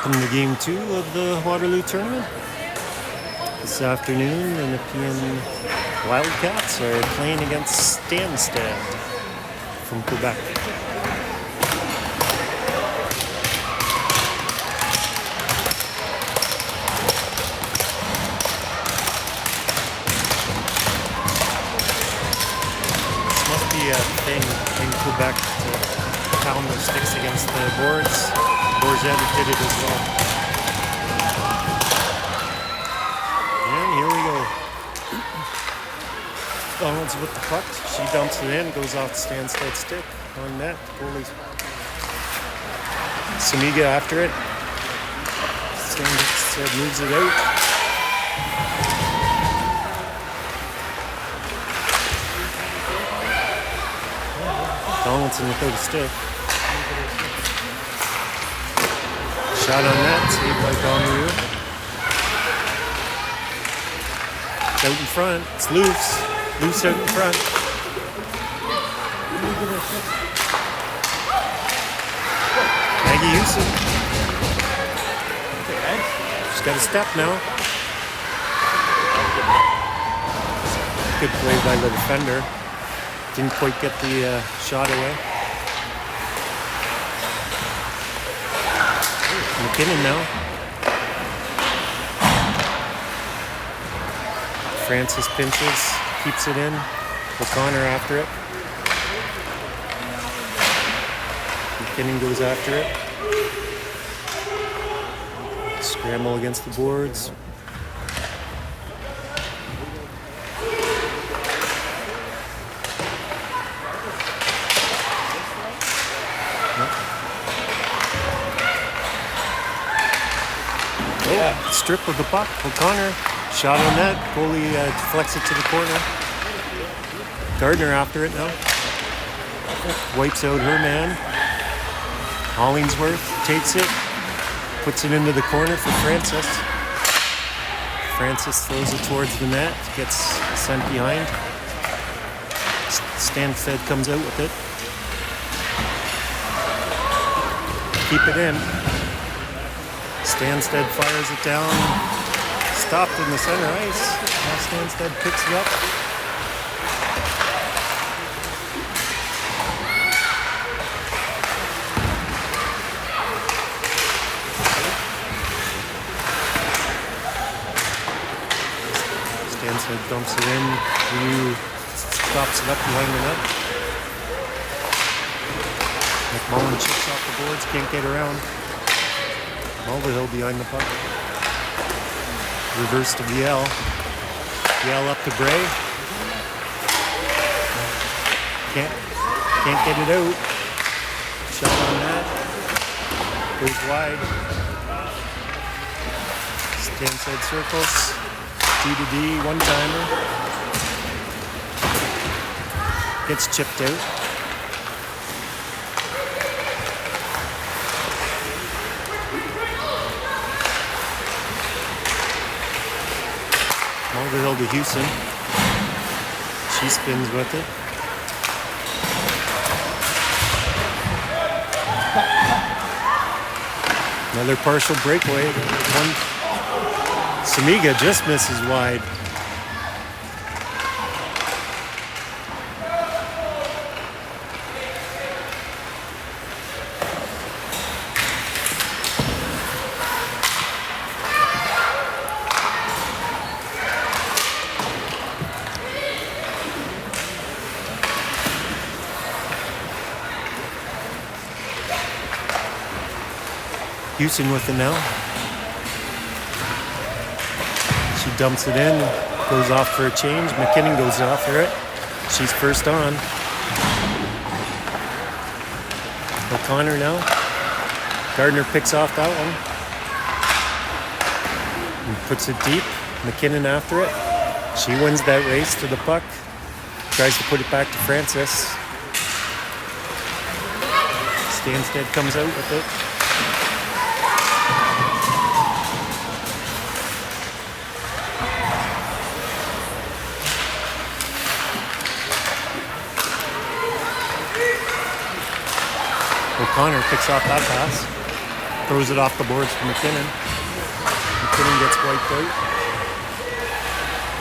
Welcome to Game 2 of the Waterloo tournament. This afternoon, the Nepean Wildcats are playing against Stanstead from Quebec. This must be a thing in Quebec to pound their sticks against the boards. Bourget did it as well. And here we go. Donald's with the puck. She dumps it in, goes off the Stanstead stick on net. Goalie Samiga after it. Stanstead moves it out. Donaldson without a stick. Shot on that, saved by Donald. Out in front, it's loose. Loose out in front. Maggie Houston. She's got a step now. Good play by the defender. Didn't quite get the shot away. McKinnon now. Francis pinches, keeps it in. O'Connor after it. McKinnon goes after it. Scramble against the boards. Oh, strip of the puck. O'Connor. Shot on net. Goalie deflects it to the corner. Gardner after it now. Wipes out her man. Hollingsworth takes it. Puts it into the corner for Francis. Francis throws it towards the net. Gets sent behind. Stanstead comes out with it. Keep it in. Stanstead fires it down. Stopped in the center ice. Now Stanstead picks it up. Stanstead dumps it in. Ryu stops it up behind the net. McMullen chips off the boards. Can't get around. Mulvihill behind the puck. Reverse to Biel. Biel up to Bray. Can't get it out. Shot on that. Goes wide. Stanstead circles. D to D, one-timer. Gets chipped out. Mulvihill to Houston. She spins with it. Another partial breakaway. Samiga just misses wide. Houston with it now. She dumps it in, goes off for a change. McKinnon goes off for it. She's first on. O'Connor now. Gardner picks off that one. And puts it deep. McKinnon after it. She wins that race to the puck. Tries to put it back to Francis. Stanstead comes out with it. O'Connor picks off that pass. Throws it off the boards for McKinnon. McKinnon gets wiped out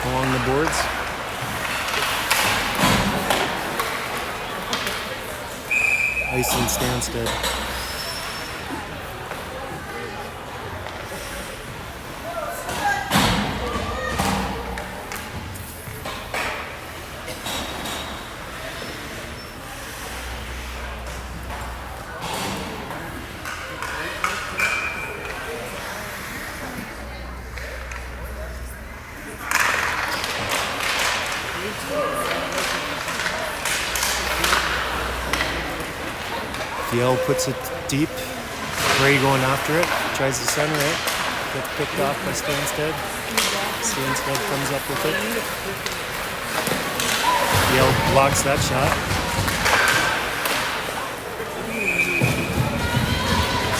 along the boards. Ice in Stanstead. Yale puts it deep. Gray going after it. Tries to center it. Gets picked off by Stanstead. Stanstead comes up with it. Yale blocks that shot.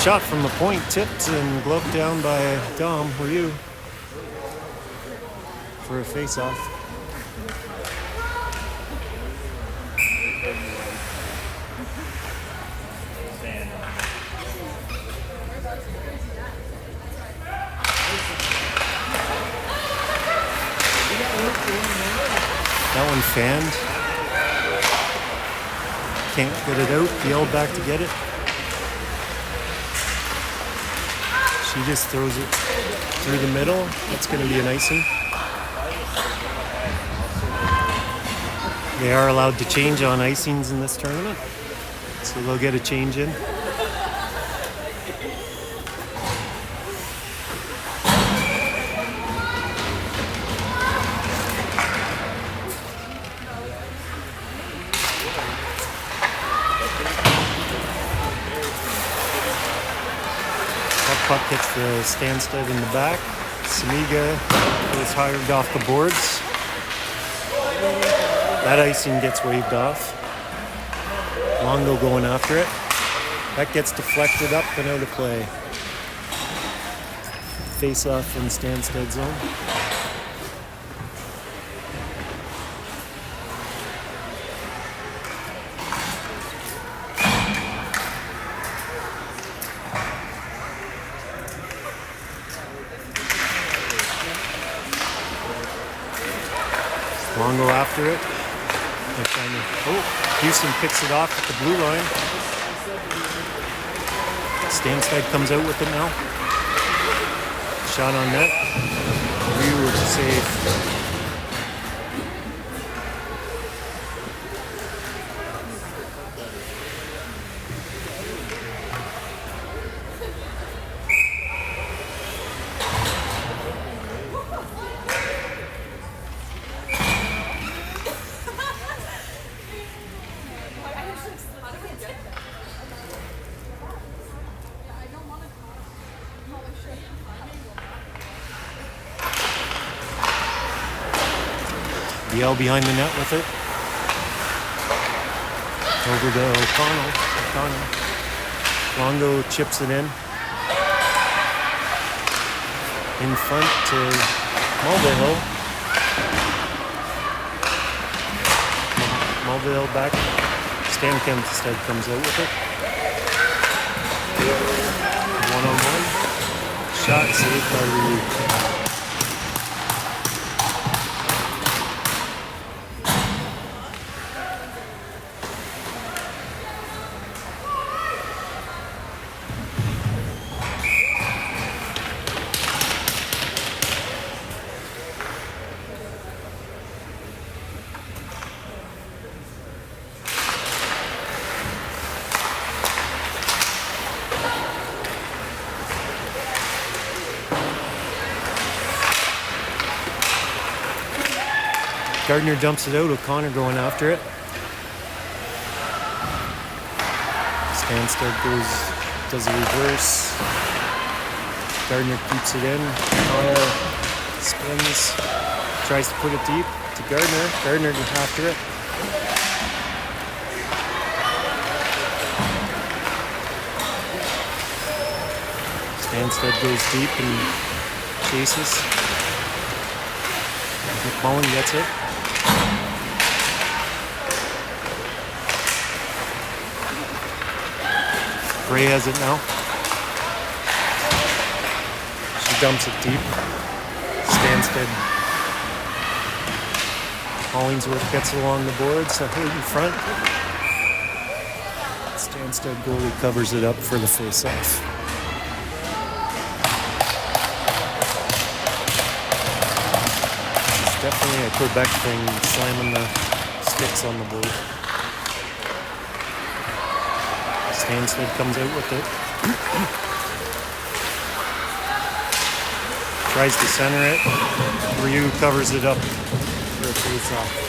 Shot from the point, tipped and gloved down by Dom. Were you? For a face-off. That one fanned. Can't get it out. Yale back to get it. She just throws it through the middle. That's going to be an icing. They are allowed to change on icings in this tournament, so they'll get a change in. Puck hits the Stanstead in the back. Samiga goes higher off the boards. That icing gets waved off. Longo going after it. That gets deflected up and out of play. Face off in Stanstead zone. Longo after it. Houston picks it off at the blue line. Stanstead comes out with it now. Shot on net. Huge save. Yale behind the net with it. Over to O'Connell. Longo chips it in. In front to Mulvihill. Mulvihill back. Stanstead comes out with it. One-on-one. Shot saved by Reed. Gardner dumps it out. O'Connor going after it. Stanstead does a reverse. Gardner keeps it in. O'Connor spins. Tries to put it deep to Gardner. Gardner after it. Stanstead goes deep and chases. McMullen gets it. Gray has it now. dumps it deep. Stanstead. Hollingsworth gets along the boards, out in front. Stanstead goalie covers it up for the face-off. It's definitely a Quebec thing, slamming the sticks on the board. Stanstead comes out with it. Tries to center it. Ryu covers it up for a face-off.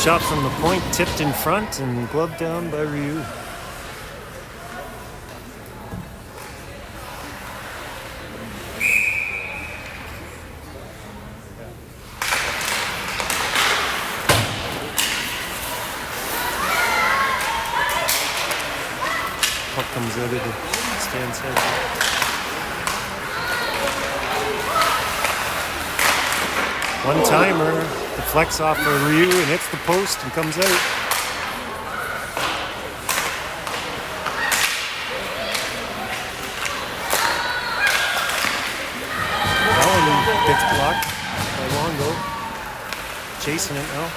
Shot from the point, tipped in front and gloved down by Ryu. Puck comes out of the Stanstead. One-timer, deflects off of Ryu and hits the post and comes out. Allen gets blocked by Longo. Chasing it now.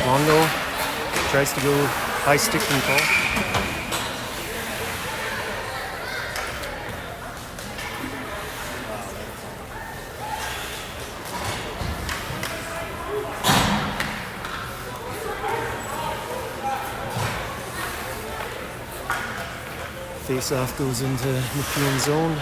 Longo tries to go high sticking call. Face-off goes into Nepean zone.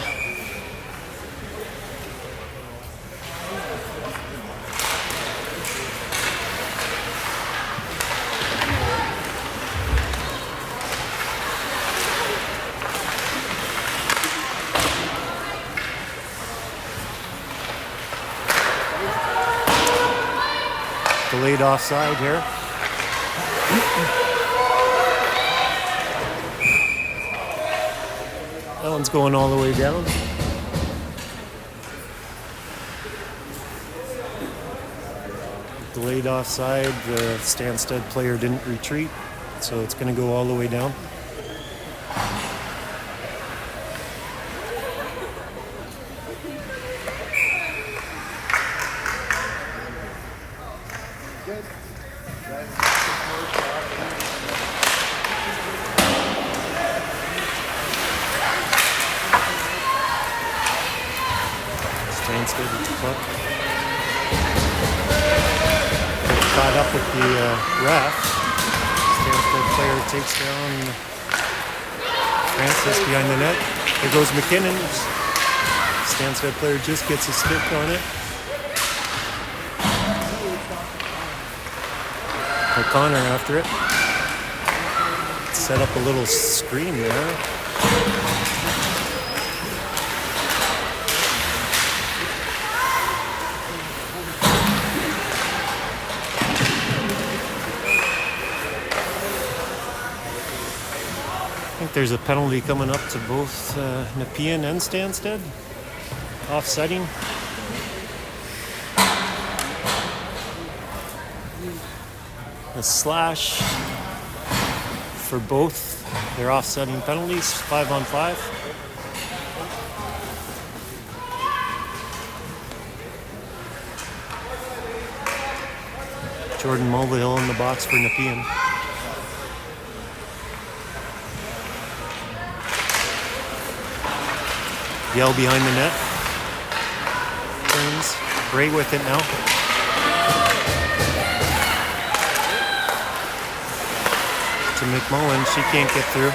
Delayed offside here. That one's going all the way down. Delayed offside. The Stanstead player didn't retreat, so it's going to go all the way down. Stanstead with the puck. Caught up with the ref. Stanstead player takes down Francis behind the net. There goes McKinnon. Stanstead player just gets a stick on it. O'Connor after it. Set up a little screen there. I think there's a penalty coming up to both Nepean and Stanstead. Offsetting. A slash for both. They're offsetting penalties, 5-on-5. Jordan Mulvihill in the box for Nepean. Yell behind the net. Turns. Gray with it now. To McMullen. She can't get through.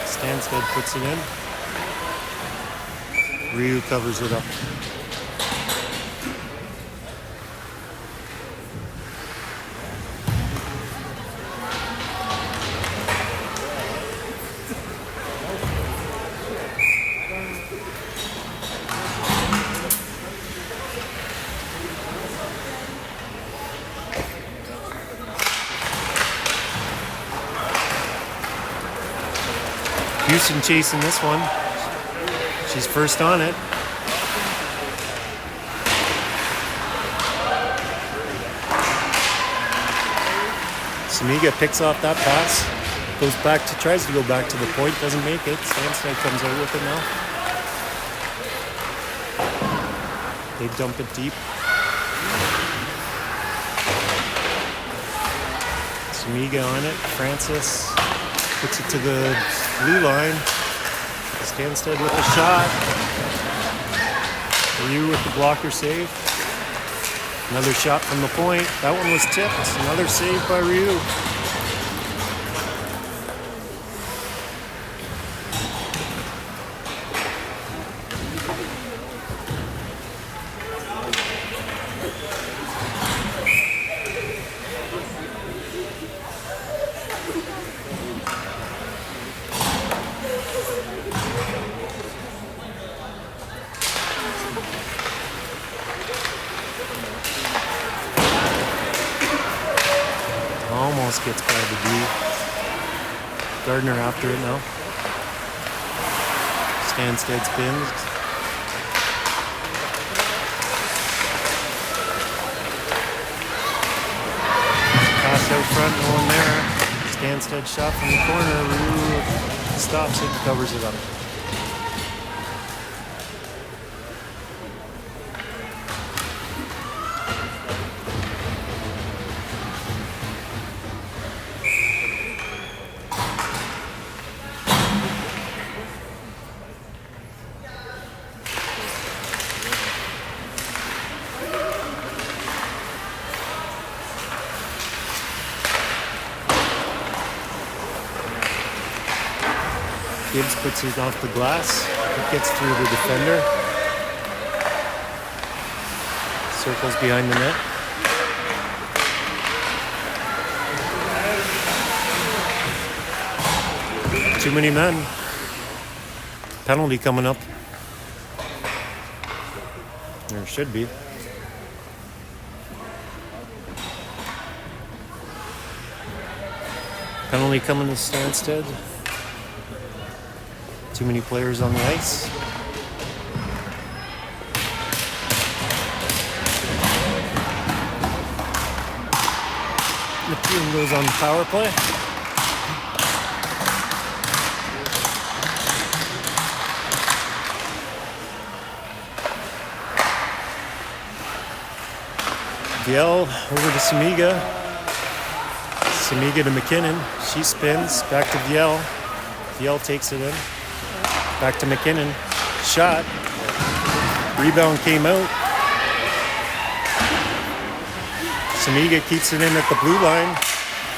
Stanstead puts it in. Ryu covers it up. Houston chasing this one. She's first on it. Samiga picks off that pass. Goes back to, tries to go back to the point, doesn't make it. Stanstead comes out with it now. They dump it deep. Samiga on it. Francis puts it to the blue line. Stanstead with the shot. Ryu with the blocker save. Another shot from the point. That one was tipped. Another save by Ryu. Almost gets by the D. Gardner after it now. Stanstead spins. Pass out front, no one there. Stanstead shot from the corner. Rue stops it, covers it up. Gibbs puts it off the glass. It gets through the defender. Circles behind the net. Too many men. Penalty coming up. There should be. Penalty coming to Stanstead. Too many players on the ice. Nepean goes on the power play. Viel over to Samiga. Samiga to McKinnon. She spins back to Viel. Viel takes it in. Back to McKinnon. Shot. Rebound came out. Samiga keeps it in at the blue line.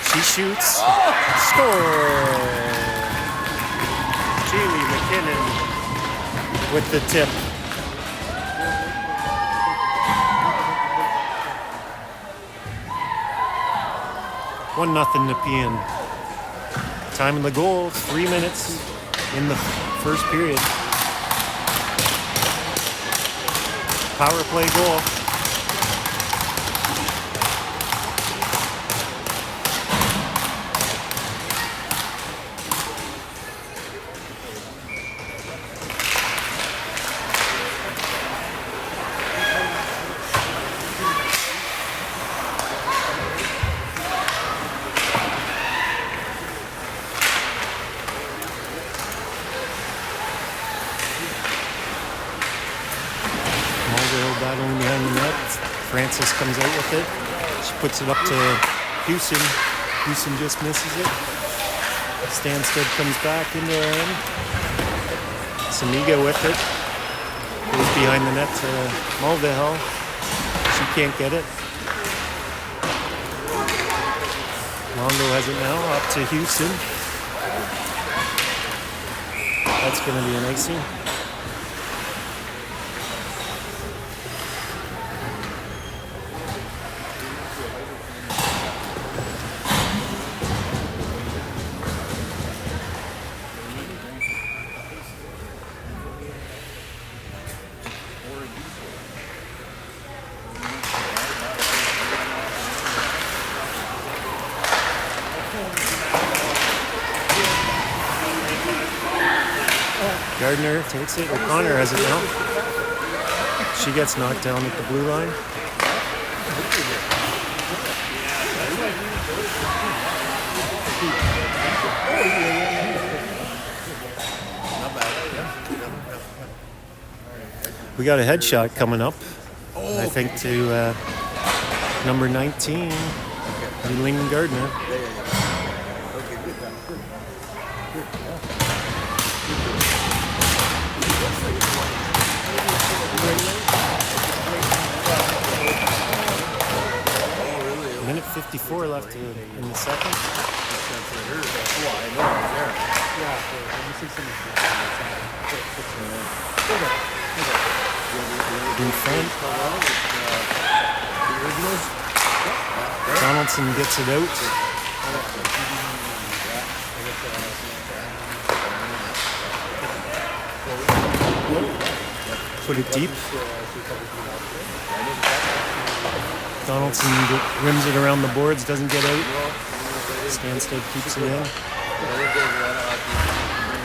She shoots. Score! Jamie McKinnon with the tip. 1-0 Nepean. Time of the goal, 3 minutes in the first period. Power play goal. Battling behind the net. Francis comes out with it. She puts it up to Houston. Houston just misses it. Stanstead comes back into her end. Samiga with it. Goes behind the net to Mulvihill. She can't get it. Longo has it now. Up to Houston. That's going to be an icing. Gardner takes it. O'Connor has it now. She gets knocked down at the blue line. We got a headshot coming up. I think to number 19, Eileen Gardner. Minute 54 left in the second. In front. Donaldson gets it out. Put it deep. Donaldson rims it around the boards, doesn't get out. Stanstead keeps it in.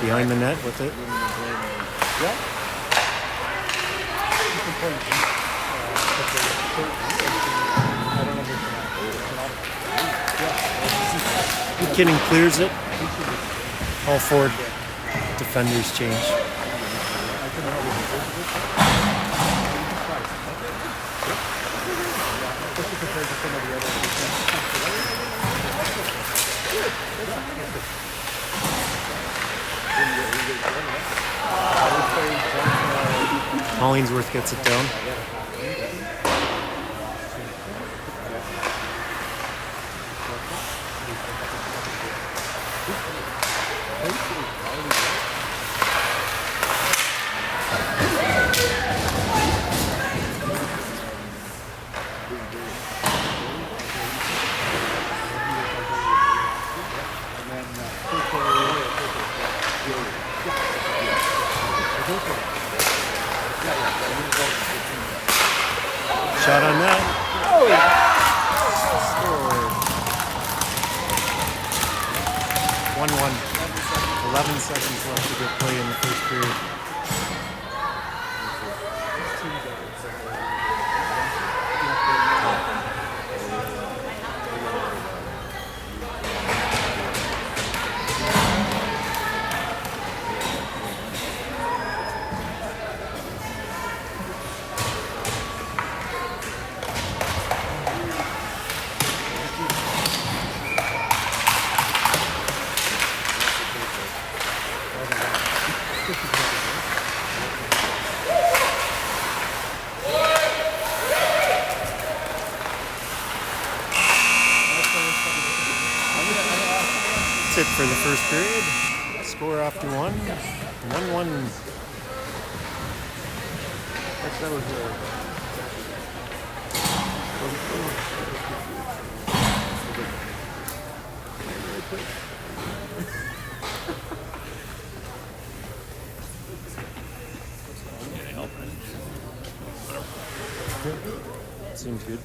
Behind the net with it. McKinnon clears it. All four defenders change. Hollingsworth gets it down. Shot on that. 1-1. 11 seconds left to get play in the first period. That's it for the first period. Score after 1-1. Seems good.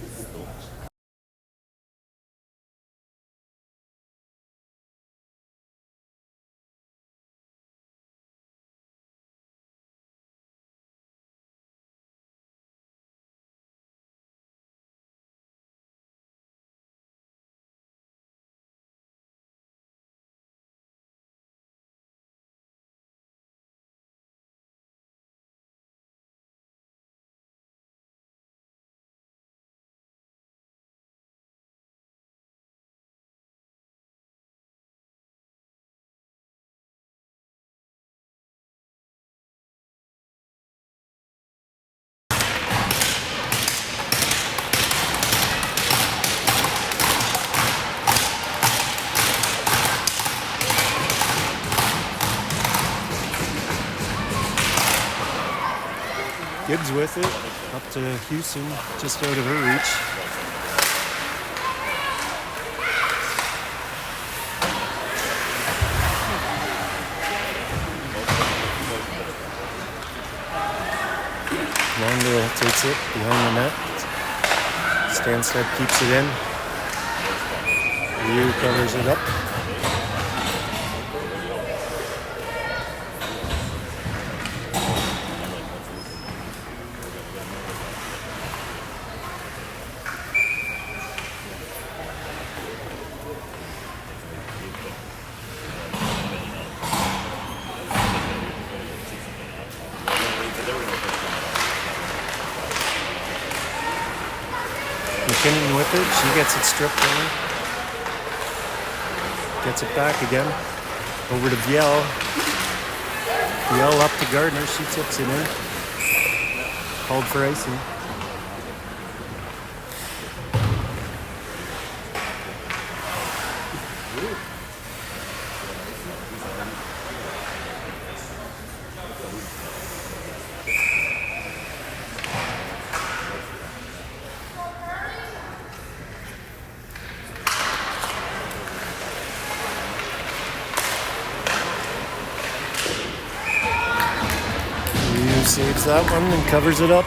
Gibbs with it, up to Houston, just out of her reach. Longdale takes it behind the net. Stanstead keeps it in. Liu covers it up. McKinnon with it. She gets it stripped on. Gets it back again. Over to Viel. Viel up to Gardner. She tips it in. Called for icing. Saves that one and covers it up.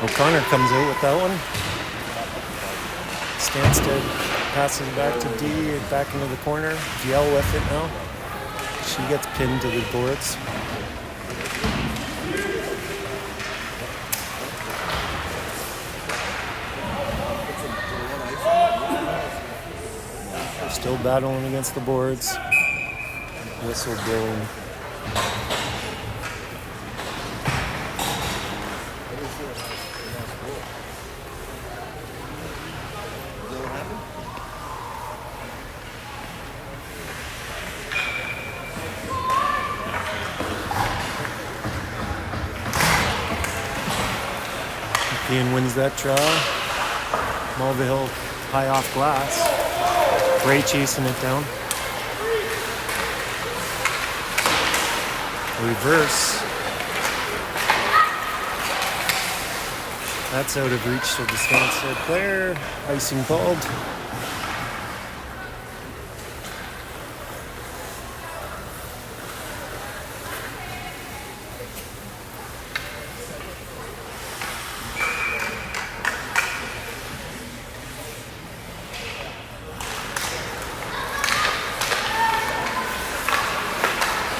O'Connor comes out with that one. Stanstead passes back to D and back into the corner. Viel with it now. She gets pinned to the boards. Still battling against the boards. Whistle blowing. Nepean wins that draw. Mulvihill high off glass. Ray chasing it down. Reverse. That's out of reach of the Stanstead player. Icing called.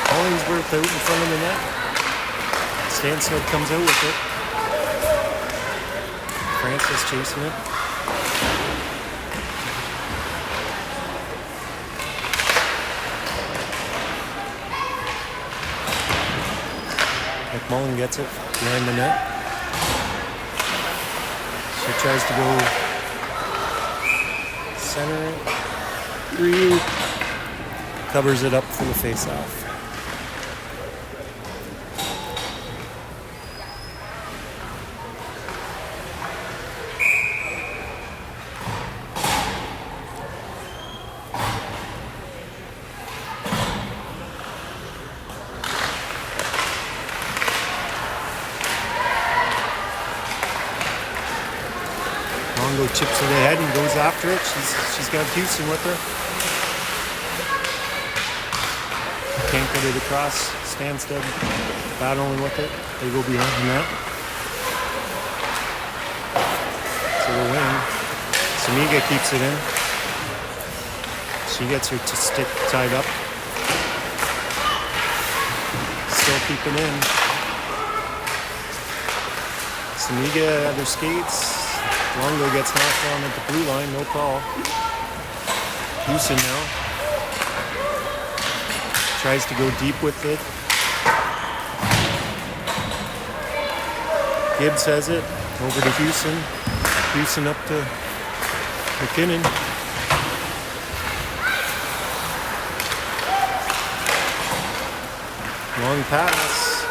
Hollingsworth out in front of the net. Stanstead comes out with it. Francis chasing it. McMullen gets it behind the net. She tries to go center it. Ryu covers it up for the face-off. Longo chips it ahead and goes after it. She's got Houston with her. Can't get it across. Stanstead battling with it. They go behind the net. So the win. Samiga keeps it in. She gets her to stick tied up. Still keeping in. Samiga at her skates. Longo gets knocked down at the blue line, no call. Houston now tries to go deep with it. Gibbs has it over to Houston. Houston up to McKinnon. Long pass.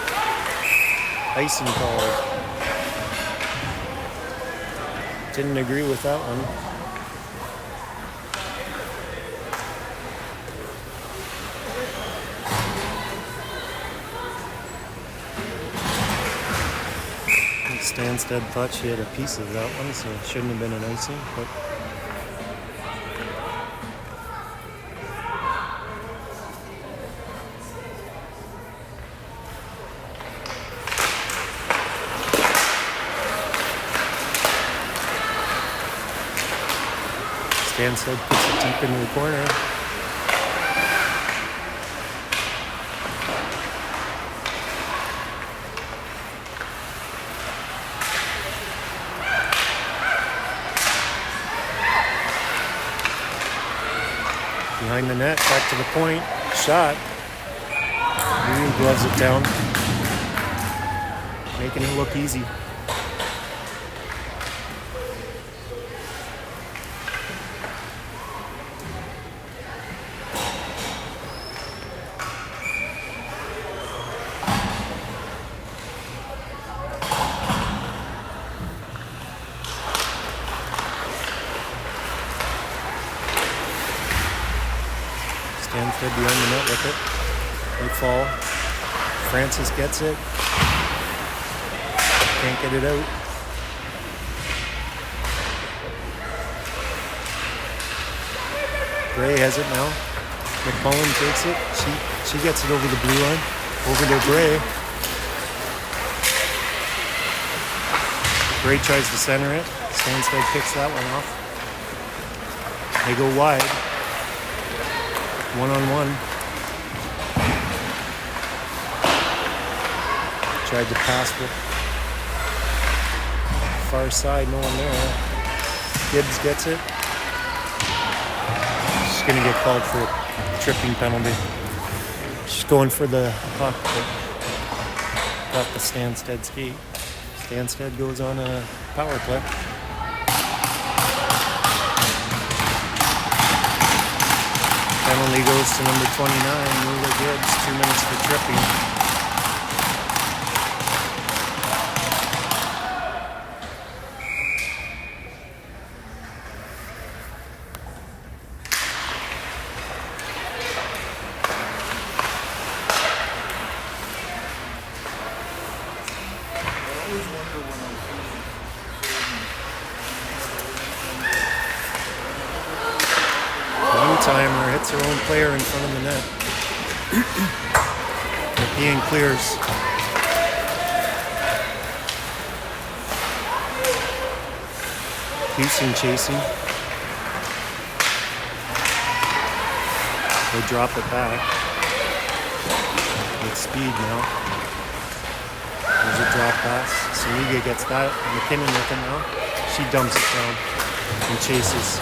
Icing called. Didn't agree with that one. Stanstead thought she had a piece of that one, so it shouldn't have been an icing, but Stanstead puts it deep into the corner. Behind the net, back to the point, shot. Ryu gloves it down, making it look easy. Stanstead behind the net with it. They fall. Francis gets it. Can't get it out. Gray has it now. McMullen takes it. She gets it over the blue line. Over to Gray. Gray tries to center it. Stanstead picks that one off. They go wide. 1-on-1. Tried to pass with far side, no one there. Gibbs gets it. She's going to get called for a tripping penalty. She's going for the puck, but got the Stanstead skate. Stanstead goes on a power play. Penalty goes to number 29, Mula Gibbs, 2 minutes for tripping. Timer hits her own player in front of the net. Nepean clears. Houston chasing. They drop it back. With speed now. There's a drop pass. Saliga gets that. McKinnon with it now. She dumps it down and chases.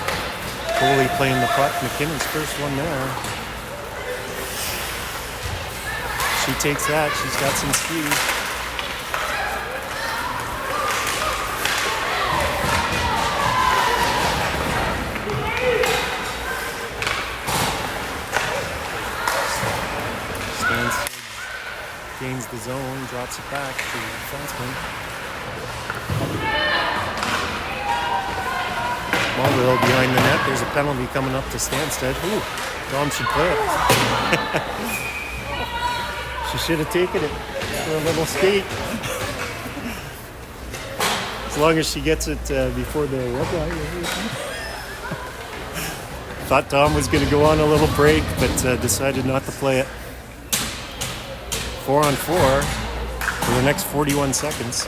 Goalie playing the puck. McKinnon's first one there. She takes that. She's got some speed. Stanstead gains the zone, drops it back to the defenseman. Waterloo behind the net. There's a penalty coming up to Stanstead. Ooh, Dom should play it. She should have taken it for a little skate. As long as she gets it before the red line. Thought Dom was going to go on a little break, but decided not to play it. 4-on-4 for the next 41 seconds.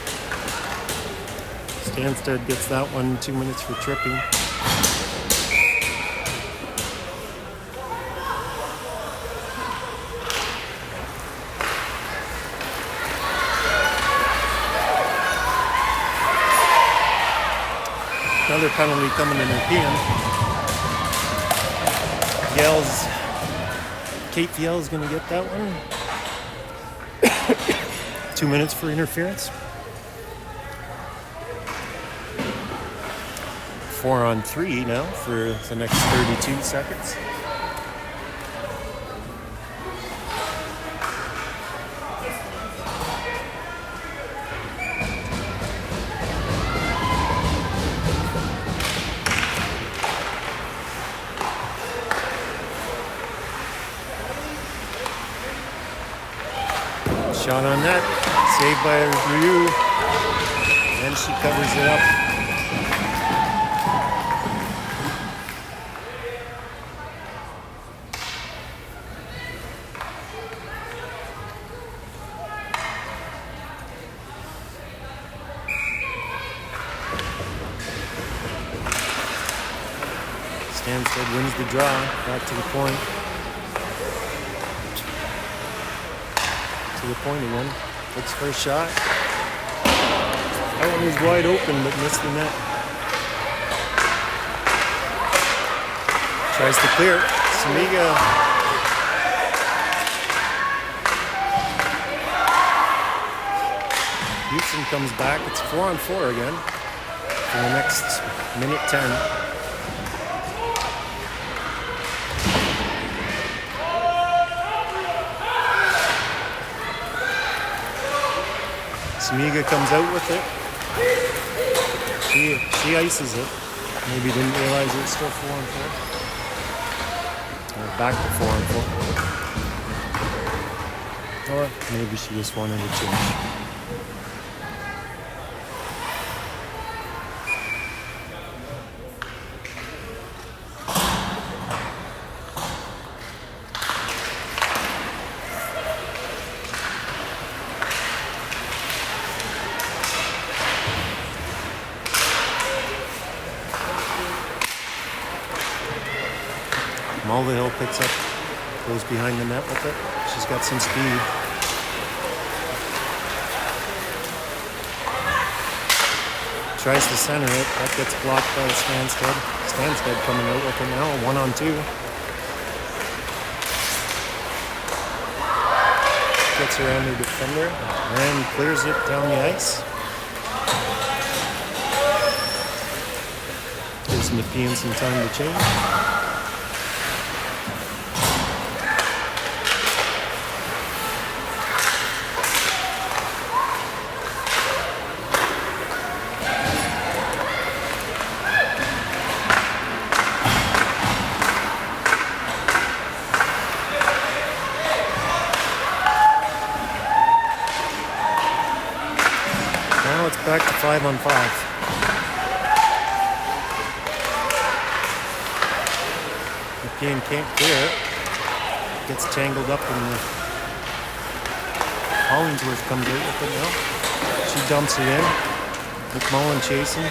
Stanstead gets that one, 2 minutes for tripping. Another penalty coming in Nepean. Kate Fiel's going to get that one. 2 minutes for interference. 4-on-3 now for the next 32 seconds. Shot on net, saved by Ryu, and she covers it up. Stanstead wins the draw. Back to the point. To the point again. Takes first shot. That one was wide open but missed the net. Tries to clear it. Samiga. Houston comes back. It's 4-on-4 again for the next minute 10. Samiga comes out with it. She ices it. Maybe didn't realize it was still 4-on-4. Or back to 4-on-4. Or maybe she just wanted to change. Mulvihill picks up, goes behind the net with it. She's got some speed. Tries to center it. That gets blocked by Stanstead. Stanstead coming out with it now, 1-on-2. Gets around the defender and clears it down the ice. Gives Nepean some time to change. Now it's back to 5-on-5. Nepean can't clear it. Gets tangled up in the... Hollingsworth comes out with it now. She dumps it in. McMullen chasing.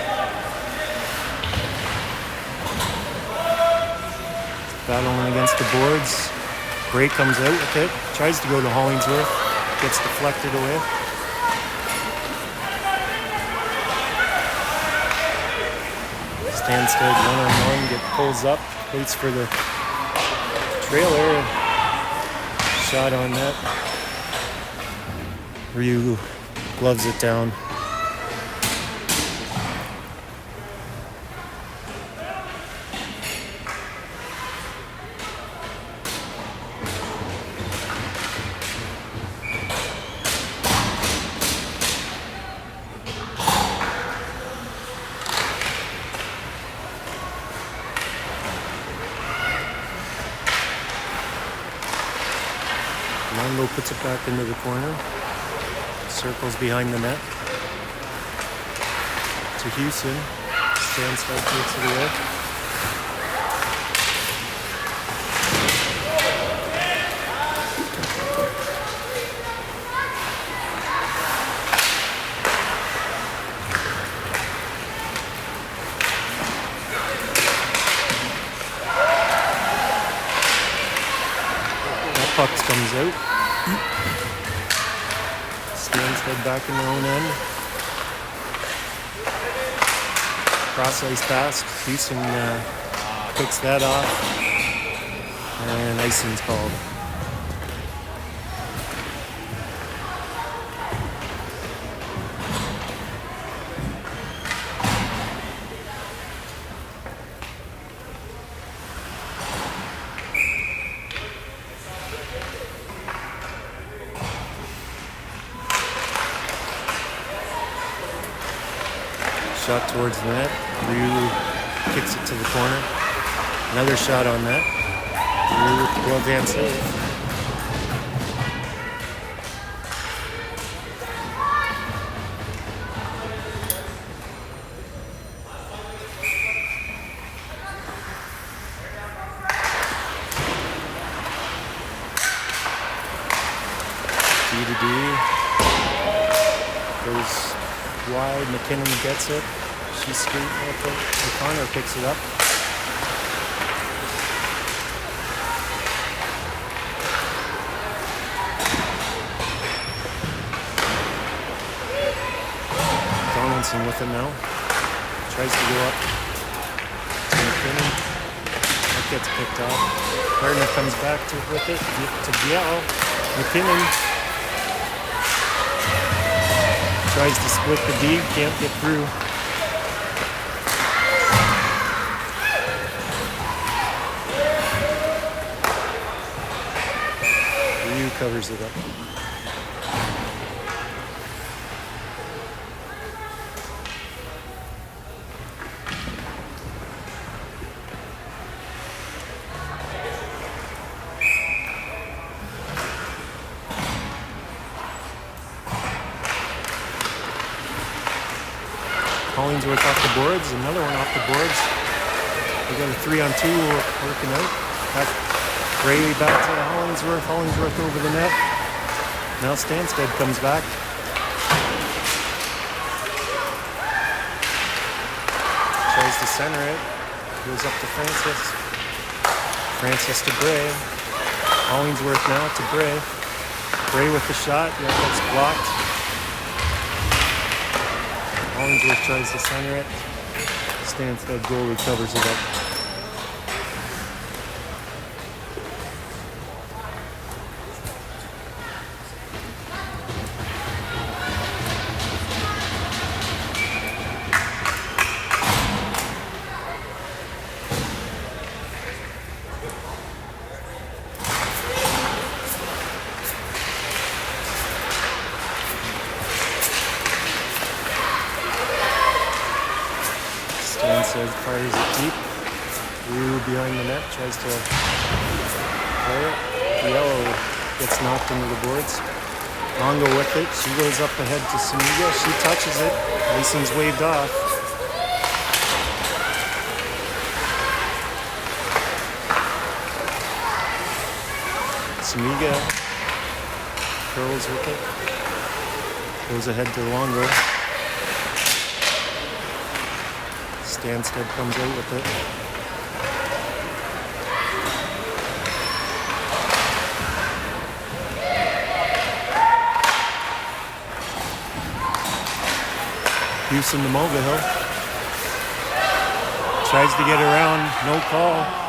Battling against the boards. Bray comes out with it. Tries to go to Hollingsworth. Gets deflected away. Stanstead 1-on-1, pulls up, waits for the trailer. Shot on net. Ryu gloves it down. Longo puts it back into the corner. Circles behind the net. To Houston. Stanstead takes it away. That puck comes out. Stanstead back in their own end. Cross ice pass. Houston picks that off. And icing's called. Shot towards the net. Ryu kicks it to the corner. Another shot on net. Ryu with the glove hand save. D to D. Goes wide. McKinnon gets it. She's skating with it. O'Connor picks it up. Icing with it now. Tries to go up to Nepean. That gets picked off. Gardner comes back with it to Biel. Nepean tries to split the D, can't get through. Ryu covers it up. Hollingsworth off the boards, another one off the boards. We got a 3-on-2 working out. Gray back to Hollingsworth, Hollingsworth over the net. Now Stanstead comes back. Tries to center it, goes up to Francis. Francis to Gray. Hollingsworth now to Gray. Gray with the shot, yeah, that's blocked. Hollingsworth tries to center it. Stanstead goalie covers it up. Stanstead fires it deep. Ryu behind the net tries to play it. Yellow gets knocked into the boards. Longo with it. She goes up ahead to Samiga. She touches it. Icing's waved off. Samiga curls with it. Goes ahead to Longo. Stanstead comes out with it. Houston to Mulvihill. Tries to get around, no call.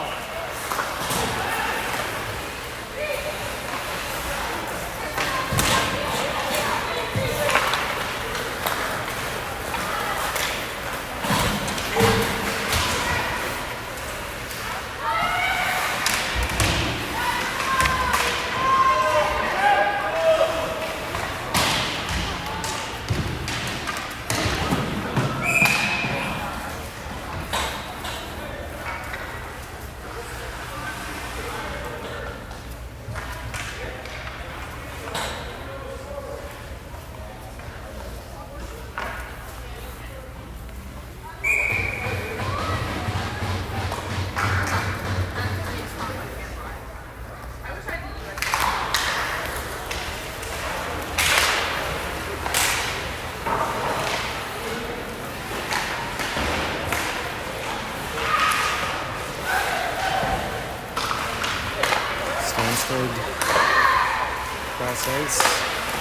Cross ice.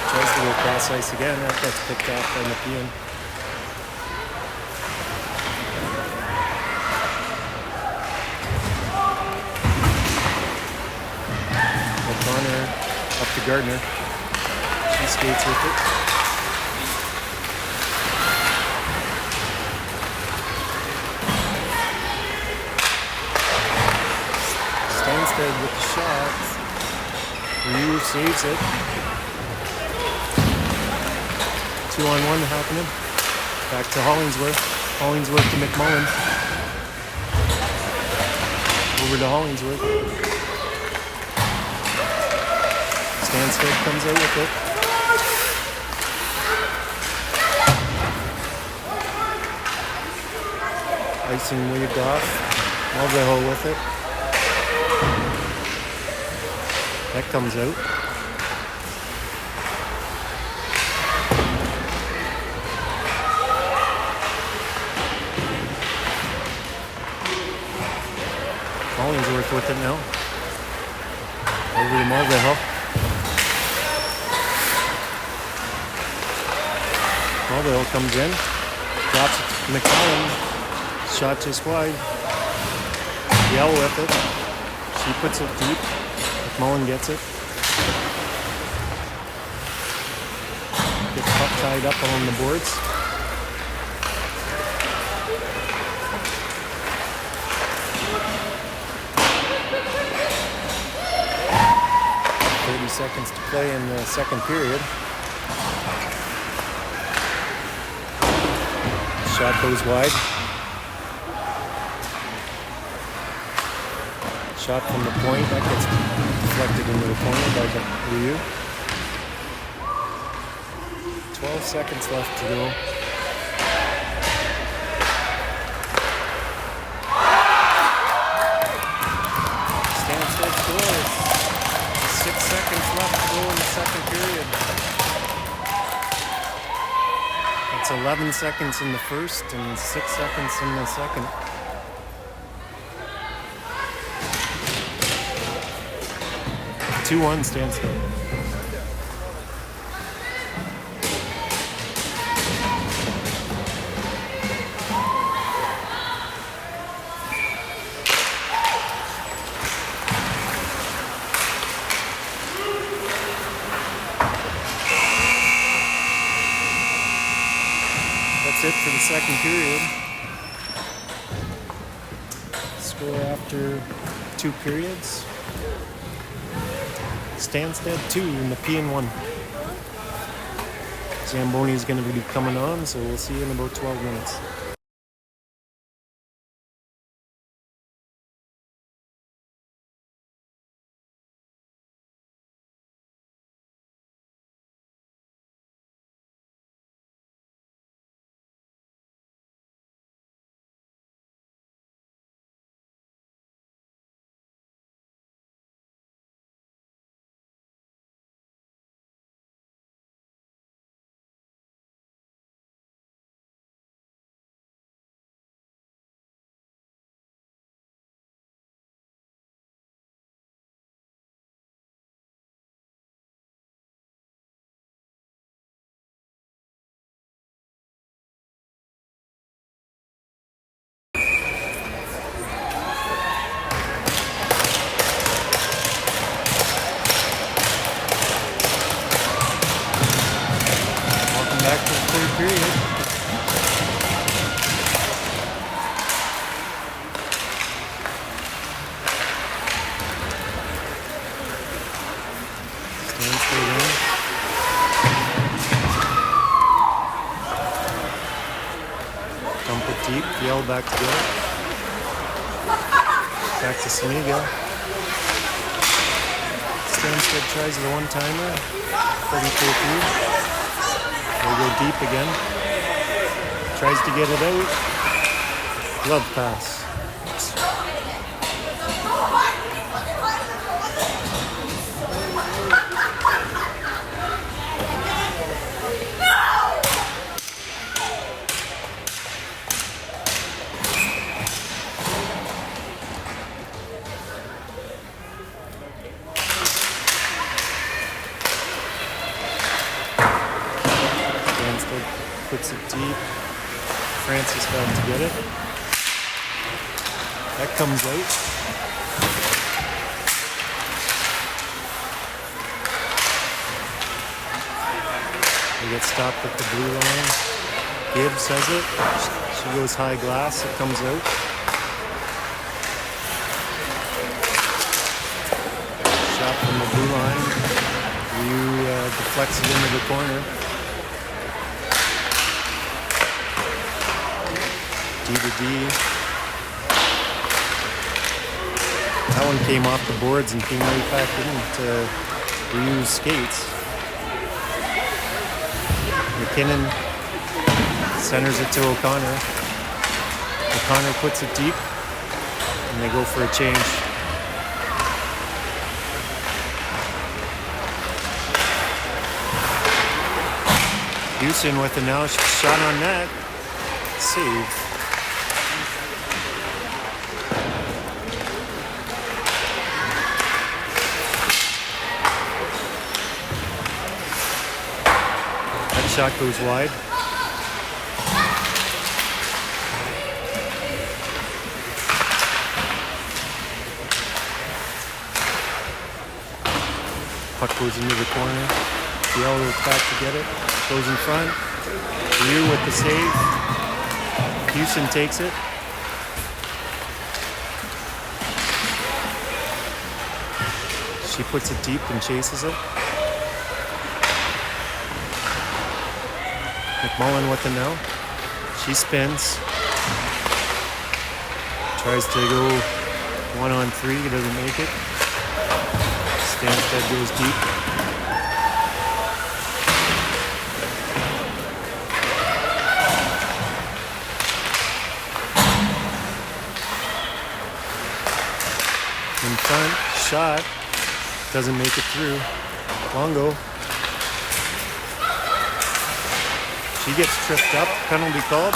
Tries to go cross ice again. That gets picked off by Nepean. O'Connor up to Gardner. She skates with it. Stanstead with the shot. Ryu saves it. 2-on-1 happening. Back to Hollingsworth. Hollingsworth to McMullen. Over to Hollingsworth. Stanstead comes out with it. Icing waved off. Mulvihill with it. That comes out. Hollingsworth with it now. Over to Mulvihill. Mulvihill comes in. Drops it to McCallum. Shot just wide. Yell with it. She puts it deep. McMullen gets it. Gets puck tied up along the boards. Seconds to play in the second period. Shot goes wide. Shot from the point, that gets deflected into the corner by Ryu. 12 seconds left to go. Stanstead scores. 6 seconds left to go in the second period. It's 11 seconds in the first and 6 seconds in the second. Two 2-1 Stanstead. That's it for the second period. Score after 2 periods. Stanstead 2, Nepean 1. Zamboni is going to be coming on, so we'll see you in about 12 minutes. Back to the third period. Stanstead in. Dump it deep, Yell back together. Back to Saniga. Stanstead tries the one-timer. Doesn't go through. We'll go deep again. Tries to get it out. Glove pass. Puts it deep. Francis got to get it. That comes out. They get stopped at the blue line. Gibbs has it. She goes high glass. It comes out. Shot from the blue line. Ryu deflects it into the corner. D to D. That one came off the boards and came right back into Ryu's skates. McKinnon centers it to O'Connor. O'Connor puts it deep and they go for a change. Houston with it now, shot on net. Save. Shot goes wide. Puck goes into the corner. DL goes back to get it. Goes in front. Ryu with the save. Houston takes it. She puts it deep and chases it. McMullen with the no. She spins. Tries to go 1-on-3. Doesn't make it. Stanstead goes deep. In front, shot, doesn't make it through. Longo. She gets tripped up, penalty called.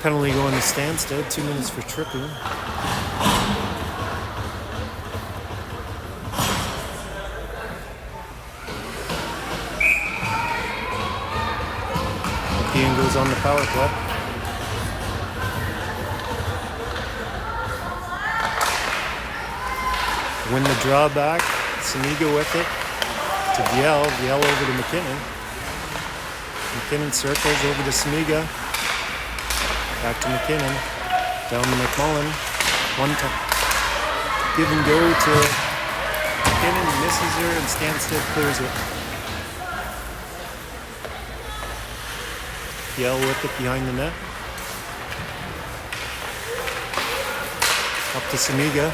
Penalty going to Stanstead, 2 minutes for tripping. Nepean goes on the power play. Win the draw back. Saniga with it to Viel. Viel over to McKinnon. McKinnon circles over to Saniga. Back to McKinnon. Down to McMullen. One time. Give and go to McKinnon. Misses her and Stanstead clears it. Viel with it behind the net. Up to Saniga.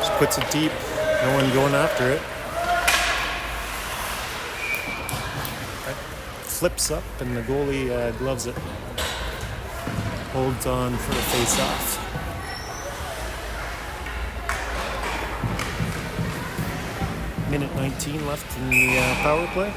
She puts it deep. No one going after it. Flips up and the goalie gloves it. Holds on for a face-off. Minute 19 left in the power play.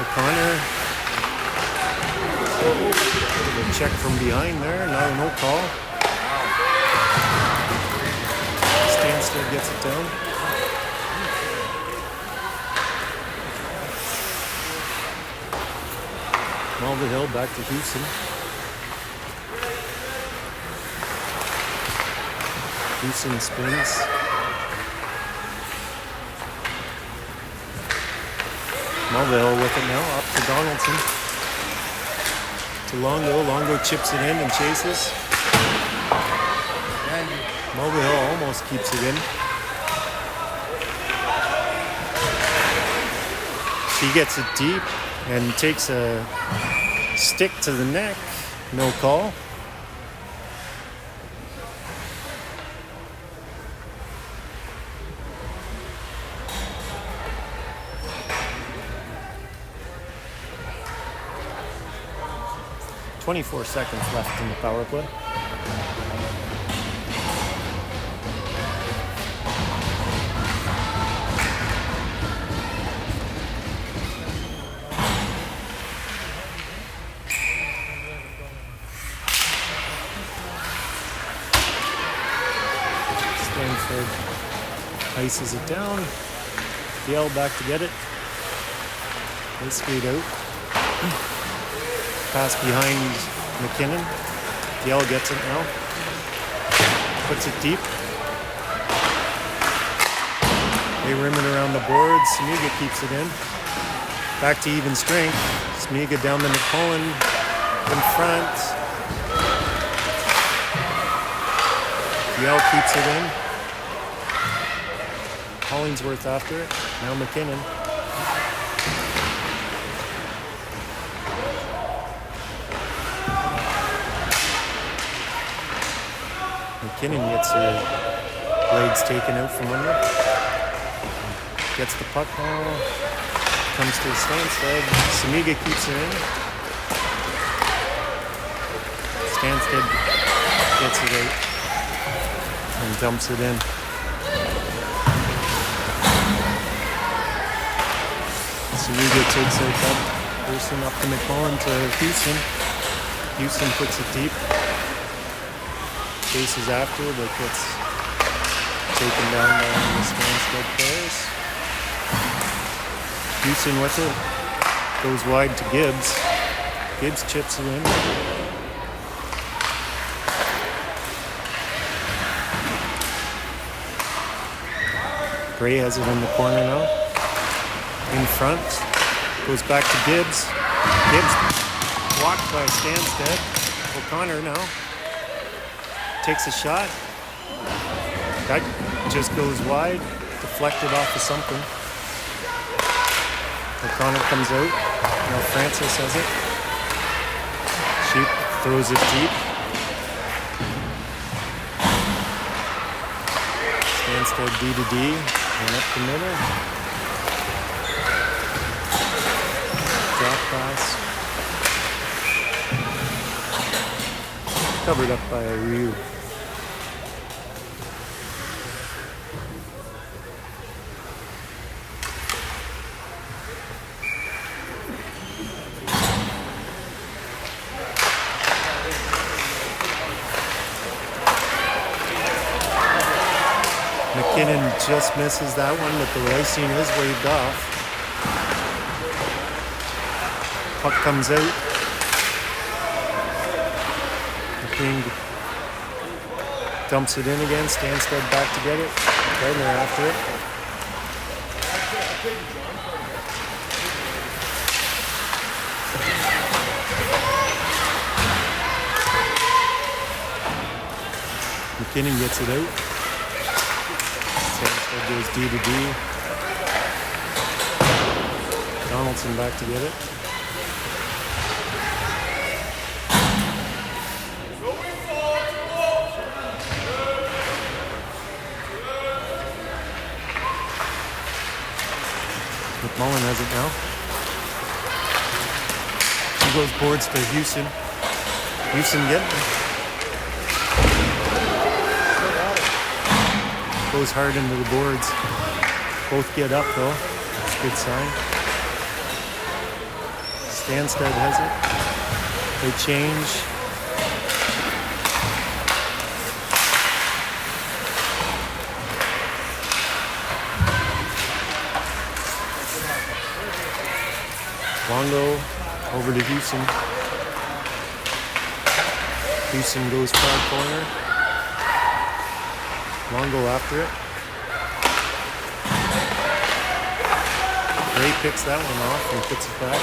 O'Connor. Check from behind there. No call. Stanstead gets it down. Hill back to Houston. Houston spins. Mulvihill with it now, up to Donaldson. To Longo. Longo chips it in and chases. Mulvihill almost keeps it in. She gets it deep and takes a stick to the neck. No call. "24 seconds left in the power play. Stanstead ices it down. Yell back to get it. They skate out. Pass behind McKinnon. Yell gets it now. Puts it deep. They rim it around the boards. Smiga keeps it in. Back to even strength. Smiga down to McMullen in front. Yell keeps it in. Hollingsworth after it. Now McKinnon. McKinnon gets her legs taken out from under. Gets the puck now. Comes to the Stanstead. Samiga keeps it in. Stanstead gets it out and dumps it in. Sanuga takes out that person up to McMullen to Houston. Houston puts it deep. Chases after, but gets taken down by the Stanstead players. Houston with it. Goes wide to Gibbs. Gibbs chips it in. Gray has it in the corner now. In front. Goes back to Gibbs. Gibbs blocked by Stanstead. O'Connor now. Takes a shot. That just goes wide. Deflected off of something. O'Connor comes out. Now Francis has it. Sheep throws it deep. Stanstead D to D. And up the middle. Drop pass. Covered up by Ryu. McKinnon just misses that one, but the icing is waved off. Puck comes out. McKinnon dumps it in again. Stanstead back to get it. Gardner after it. McKinnon gets it out. Stanstead goes D to D. Donaldson back to get it. McMullen has it now. He goes boards to Houston. Houston getting it. Goes hard into the boards. Both get up though. That's a good sign. Stanstead has it. They change. Longo over to Houston. Houston goes far corner. Longo after it. Ray picks that one off and puts it back.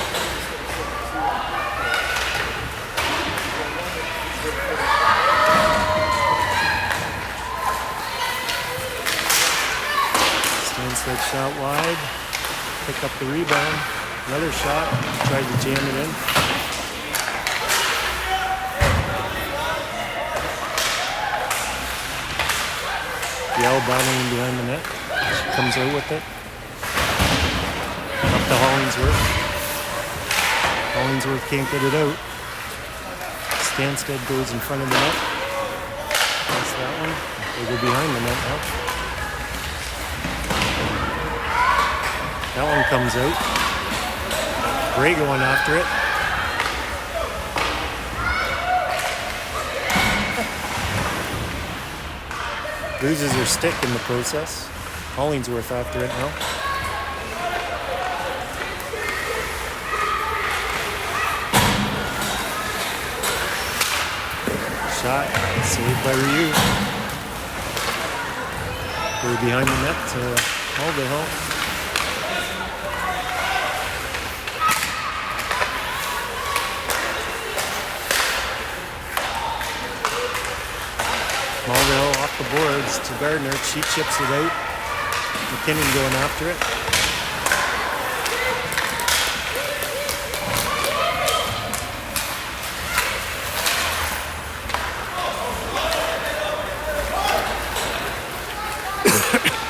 Stanstead shot wide. Pick up the rebound. Another shot. Tried to jam it in. Yell battling behind the net. She comes out with it. Up to Hollingsworth. Hollingsworth can't get it out. Stanstead goes in front of the net. That's that one. They go behind the net now. That one comes out. Gray going after it. Loses her stick in the process. Hollingsworth after it now. Shot saved by Ryu. We're behind the net to Mulvihill. Mulvihill off the boards to Gardner. She chips it out. McKinnon going after it.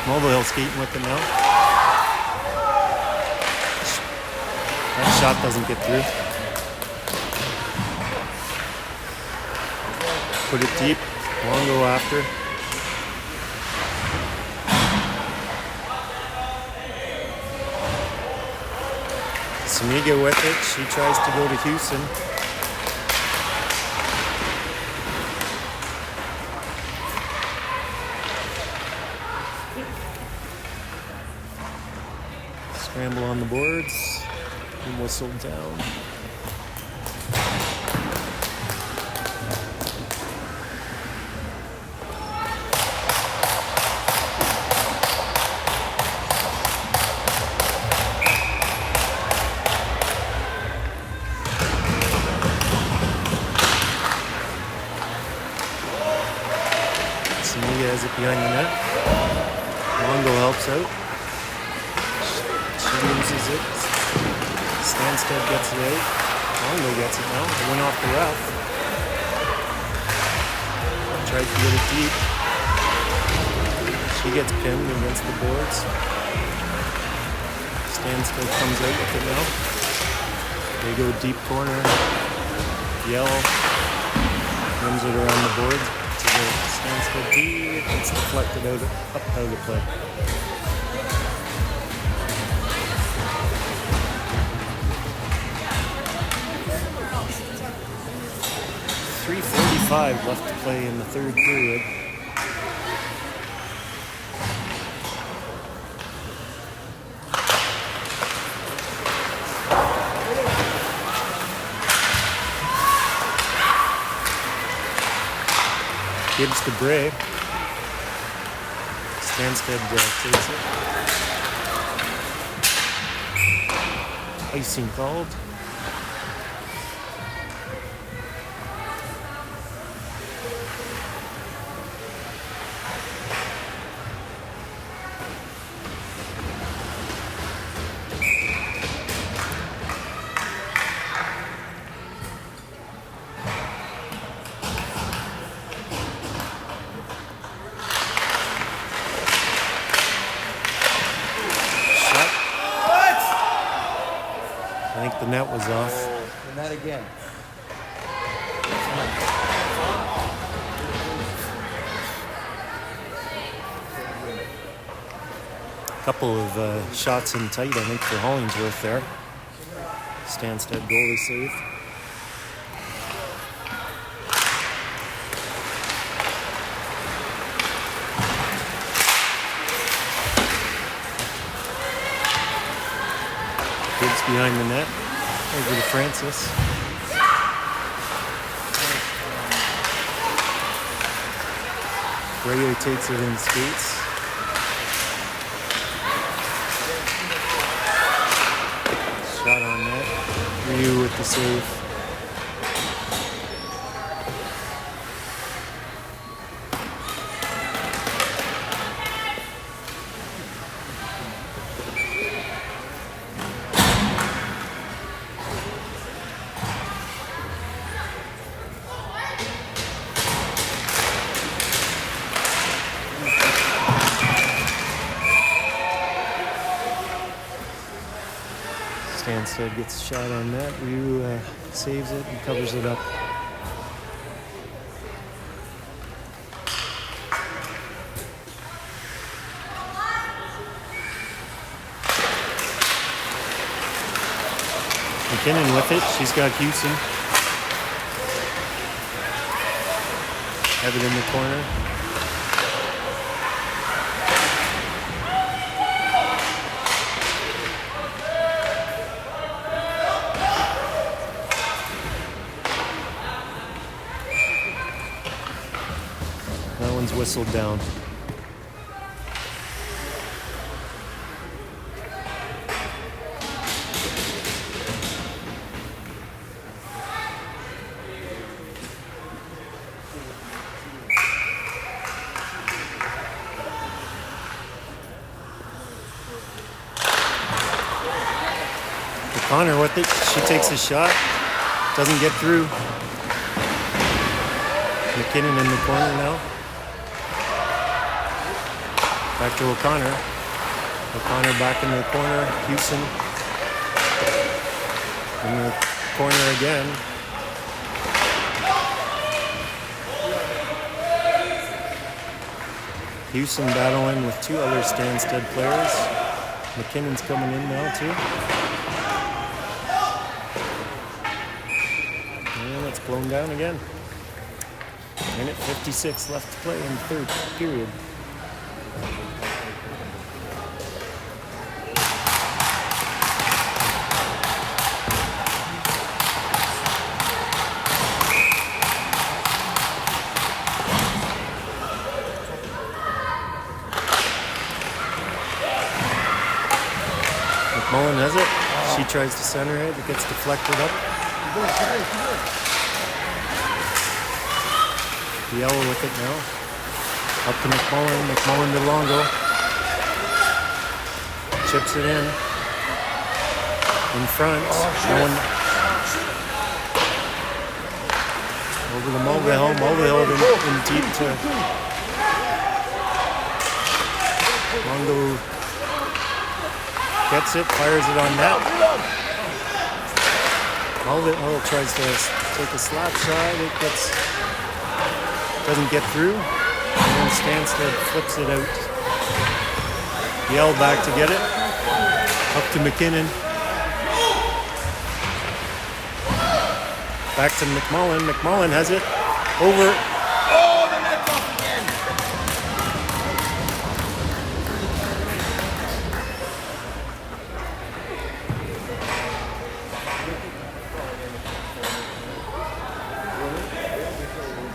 Mulvihill skating with it now. That shot doesn't get through. Put it deep. Longo after. Samiga with it. She tries to go to Houston. Scramble on the boards and whistled down. Samiga has it behind the net. Longo helps out. She loses it. Stanstead gets it out. Longo gets it now. It went off the ref. Tried to get it deep. She gets pinned against the boards. Stanstead comes out with it now. They go deep corner. Yell. Runs it around the board. Stanstead deep. It's deflected up out of play. 3:45 left to play in the third period. Gibbs to Bray. Stanstead takes it. Icing called. I think the net was off. And that again. Couple of shots in tight, I think, for Hollingsworth there. Stanstead goalie save. Gibbs behind the net. Over to Francis. Rayo takes it in skates. Shot on net. Ryu with the save. Stanstead gets a shot on that. Ryu saves it and covers it up. McKinnon with it. She's got Houston. Have it in the corner. That one's whistled down. Connor with it. She takes a shot. Doesn't get through. McKinnon in the corner now. Back to O'Connor. O'Connor back in the corner. Houston in the corner again. Houston battling with two other Stanstead players. McKinnon's coming in now too. blown down again. Minute 56 left to play in the third period. McMullen has it. She tries to center it. It gets deflected up. Yellow with it now. Up to McMullen. McMullen to Longo. Chips it in. In front. No one. Over to Mulvihill. Mulvihill in deep to Longo. Gets it, fires it on net. Mulvihill tries to take a slap shot. It doesn't get through. And then Stanstead flips it out. Yell back to get it. Up to McKinnon. Back to McMullen. McMullen has it. Over. Oh, the net's off again.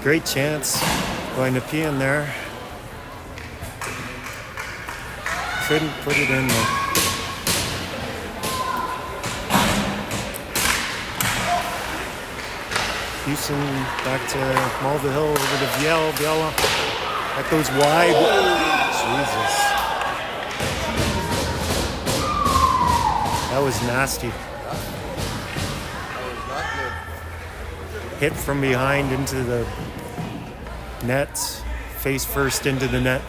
Great chance by Nepean there. Couldn't put it in though. Houston back to Mulvihill, over to Viel. Viel, that goes wide. Jesus. That was nasty. Hit from behind into the nets, face first into the net.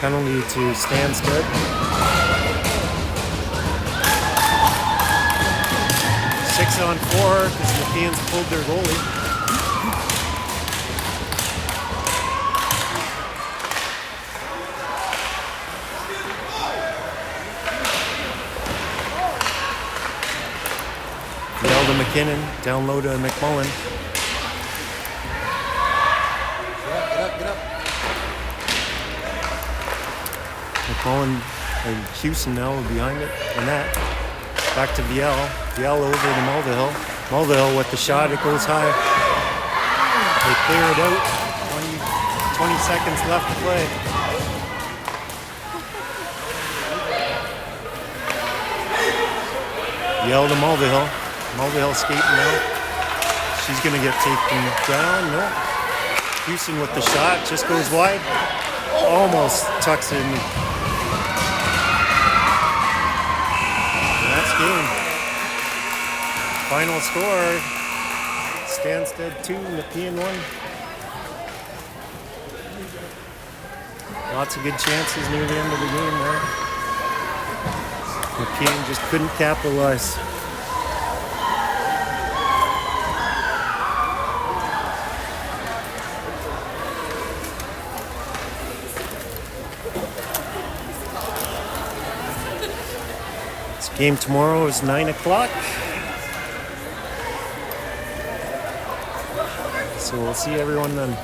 Penalty to Stanstead. 6-on-4 because the Nepeans pulled their goalie. Yell to McKinnon, down low to McMullen. Get up. McMullen and Houston now are behind it. And that back to Viel. Viel over to Mulvihill. Mulvihill with the shot. It goes high. They clear it out. 20 seconds left to play. Yell to Mulvihill. Mulvihill skating now. She's going to get taken down. No. Houston with the shot. Just goes wide. Almost tucks in. That's game. Final score. Stanstead 2, Nepean 1. Lots of good chances near the end of the game there. Nepean just couldn't capitalize. This game tomorrow is 9 o'clock. So we'll see everyone then.